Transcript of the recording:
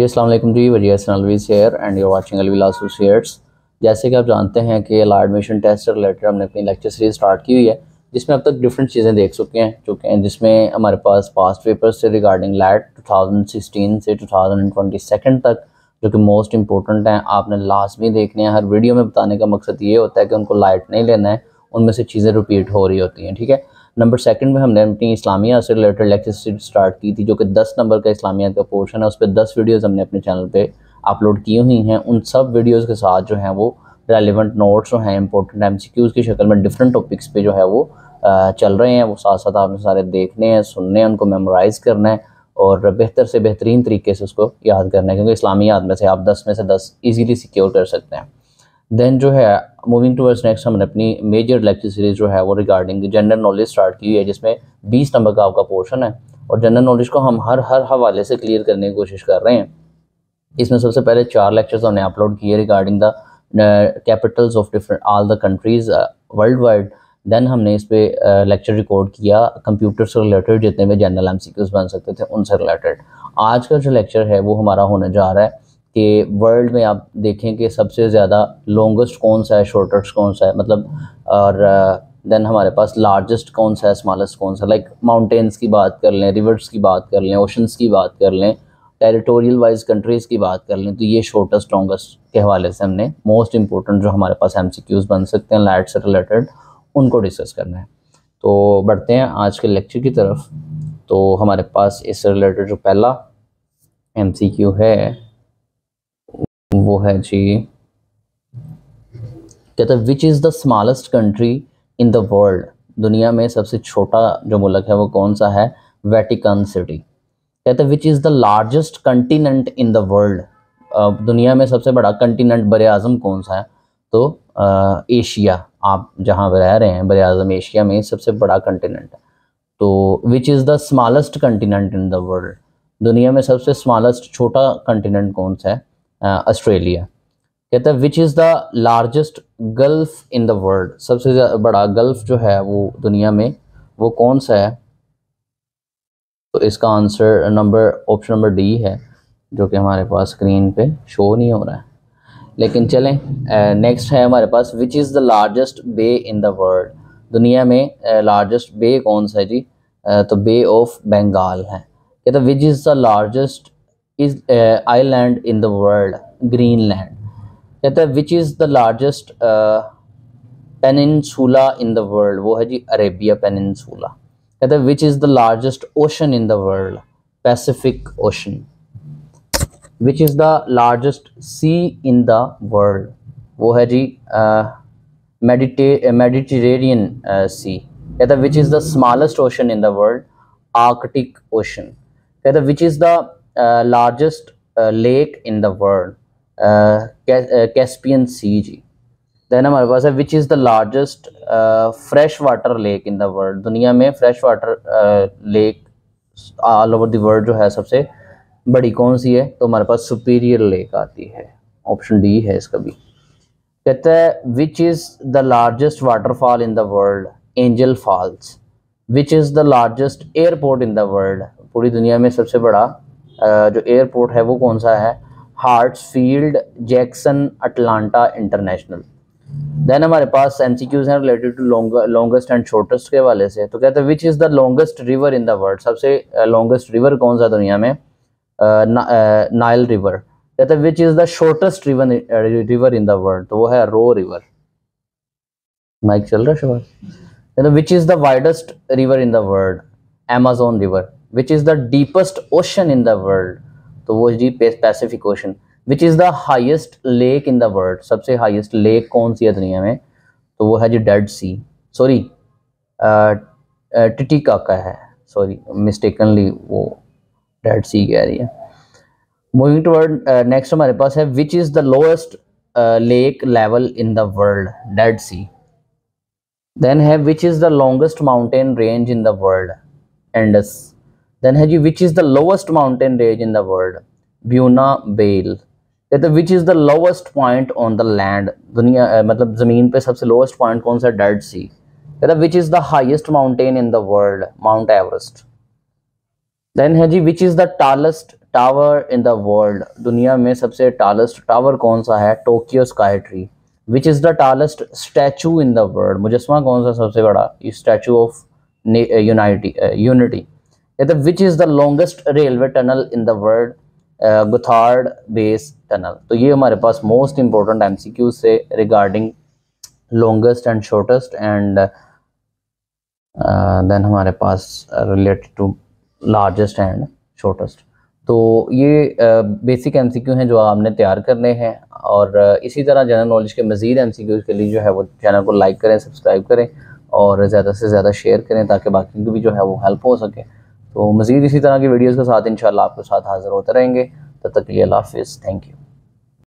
जी अस्सलाम वालेकुम जी, Wajih Hasan Alvi share and you are watching Alvi लासू शेयर्स। जैसे कि आप जानते हैं कि LAT एडमिशन टेस्ट से रिलेटेड हमने अपनी लेक्चर सीरीज स्टार्ट की हुई है, जिसमें अब तक डिफरेंट चीज़ें देख चुके हैं जिसमें हमारे पास पास्ट पेपर्स से रिगार्डिंग LAT 2016 से 2022 तक जो कि मोस्ट इंपॉर्टेंट हैं, आपने लाजमी देखने हैं। हर वीडियो में बताने का मकसद ये होता है कि उनको लाइट नहीं लेना है, उनमें से चीज़ें रिपीट हो रही होती हैं। ठीक है, नंबर सेकंड में हमने अपनी इस्लामिया से रिलेटेड लेक्चर सीरीज स्टार्ट की थी, जो कि 10 नंबर का इस्लामिया का पोर्शन है। उस पर 10 वीडियोस हमने अपने चैनल पे अपलोड की हुई हैं। उन सब वीडियोस के साथ जो हैं वो रेलिवेंट नोट्स जो हैं इंपॉर्टेंट MCQs की शक्ल में डिफरेंट टॉपिक्स पे जो है वो चल रहे हैं। वो साथ साथ आपने सारे देखने हैं, सुनने हैं, उनको मेमोराइज करना है और बेहतर से बेहतरीन तरीके से उसको याद करना है, क्योंकि इस्लामियात में से आप 10 में से 10 ईजीली सिक्योर कर सकते हैं। देन जो है मूविंग टूवर्ड्स नेक्स्ट, हमने अपनी मेजर लेक्चर सीरीज जो है वो रिगार्डिंग जनरल नॉलेज स्टार्ट की है, जिसमें 20 नंबर का आपका पोर्शन है और जनरल नॉलेज को हम हर हवाले से क्लियर करने की कोशिश कर रहे हैं। इसमें सबसे पहले 4 लेक्चर्स हमने अपलोड किए regarding the capitals of different all the countries world wide. Then हमने इस पर लेक्चर रिकॉर्ड किया कंप्यूटर से रिलेटेड जितने भी जनरल MCQs बन सकते थे उनसे रिलेटेड। आज का जो लेक्चर है वो हमारा होने जा रहा है कि वर्ल्ड में आप देखें कि सबसे ज़्यादा लॉन्गेस्ट कौन सा है, शॉर्टेस्ट कौन सा है, मतलब, और देन हमारे पास लार्जेस्ट कौन सा है, स्मॉलेस्ट कौन सा। लाइक माउंटेन्स की बात कर लें, रिवर्स की बात कर लें, ओशंस की बात कर लें, टेरिटोरियल वाइज कंट्रीज़ की बात कर लें, तो ये शॉर्टेस्ट लॉन्गेस्ट के हवाले से हमने मोस्ट इंपॉर्टेंट जो हमारे पास MCQs बन सकते हैं LAT से रिलेटेड उनको डिस्कस करना है। तो बढ़ते हैं आज के लेक्चर की तरफ। तो हमारे पास इससे रिलेटेड जो पहला MCQ है वो है जी, कहते हैं which is the smallest country in the world. दुनिया में सबसे छोटा जो मुल्क है वो कौन सा है? Vatican city. कहते हैं which is the largest continent in the world. दुनिया में सबसे बड़ा कंटिनेंट बर आज़म कौन सा है? तो एशिया। आप जहाँ रह रहे हैं बर आज़म एशिया में सबसे बड़ा कंटिनेंट है। तो विच is the smallest continent in the world. दुनिया में सबसे स्मॉलेस्ट छोटा कंटिनेंट कौन सा है? ऑस्ट्रेलिया। कहता है which is the largest gulf in the world. सबसे बड़ा गल्फ जो है वो दुनिया में वो कौन सा है? तो इसका आंसर ऑप्शन नंबर डी है, जो कि हमारे पास स्क्रीन पे शो नहीं हो रहा है, लेकिन चलें। नेक्स्ट है हमारे पास which is the largest bay in the world. दुनिया में लार्जेस्ट बे कौन सा है जी? तो बे ऑफ बंगाल है। कहता है which is the largest is island in the world? Greenland. कहता है which is the largest peninsula in the world? वो है जी अरेबिया पेनिनसुला। कहता है which is the largest ocean in the world? Pacific Ocean. Which is the largest C in the world? वो है जी Mediterranean सी। कहता है which is the smallest ocean in the world? Arctic ocean. कहता है which is the largest lake in the world? Caspian Sea ji. Then हमारे पास है which is the largest fresh water lake in the world. दुनिया में fresh water lake all over the world जो है सबसे बड़ी कौन सी है? तो हमारे पास सुपीरियर लेक आती है, ऑप्शन डी है इसका भी। कहता है which is the largest waterfall in the world? Angel Falls. Which is the largest airport in the world? पूरी दुनिया में सबसे बड़ा जो एयरपोर्ट है वो कौन सा है? Hartsfield Jackson Atlanta international. Then हमारे पास MCQs हैं related to longest and shortest के हवाले से। तो कहते हैं which is the longest river in the world? सबसे लॉन्गेस्ट रिवर कौन सा दुनिया में? Nile river. कहते हैं which is the shortest river in the world? तो वो है रो रिवर। माइक चल रहा है शबाज। कहते हैं which is the widest river in the world? Amazon River. Which is the deepest ocean in the world? तो वो जी Pacific Ocean. Which is the highest lake in the world? सबसे हाईएस्ट लेक कौन सी है दुनिया में? तो वो है जी डेड सी, सॉरी टिटिकाका है, सॉरी मिस्टेकनली वो डेड सी कह रही है। मूविंग टुवर्ड नेक्स्ट हमारे पास है which is the lowest lake level in the world? Dead Sea. Then है which is the longest mountain range in the world? Andes. Then है जी which is the lowest mountain range in the world? Buena Bell. कहते हैं which is the lowest point on the land? दुनिया मतलब ज़मीन पे सबसे लोएस्ट पॉइंट कौन सा? Dead Sea. कहते हैं which is the highest mountain in the world? Mount Everest. Then है जी which is the tallest tower in the world, दुनिया में सबसे टालेस्ट टावर कौन सा है? Tokyo Sky Tree. Which is the tallest statue in the world, मुजस्मा कौन सा सबसे बड़ा? Statue of Unity. Which is the longest railway tunnel in the world? Gotthard Base Tunnel. तो ये हमारे पास मोस्ट इंपॉर्टेंट एमसीक्यू से regarding longest and shortest, and then हमारे पास related to largest and shortest. तो ये बेसिक एमसीक्यू हैं जो आपने तैयार करने हैं, और इसी तरह जनरल नॉलेज के मज़ीद एमसीक्यूज़ के लिए जो है वो चैनल को लाइक करें, सब्सक्राइब करें और ज़्यादा से ज़्यादा शेयर करें ताकि बाकी की भी जो है वो हेल्प हो सके। तो मज़ीद इसी तरह की वीडियोज़ के साथ इंशाल्लाह आपके साथ हाज़िर होते रहेंगे। तब तक के लिए अल्लाह हाफ़िज़, थैंक यू।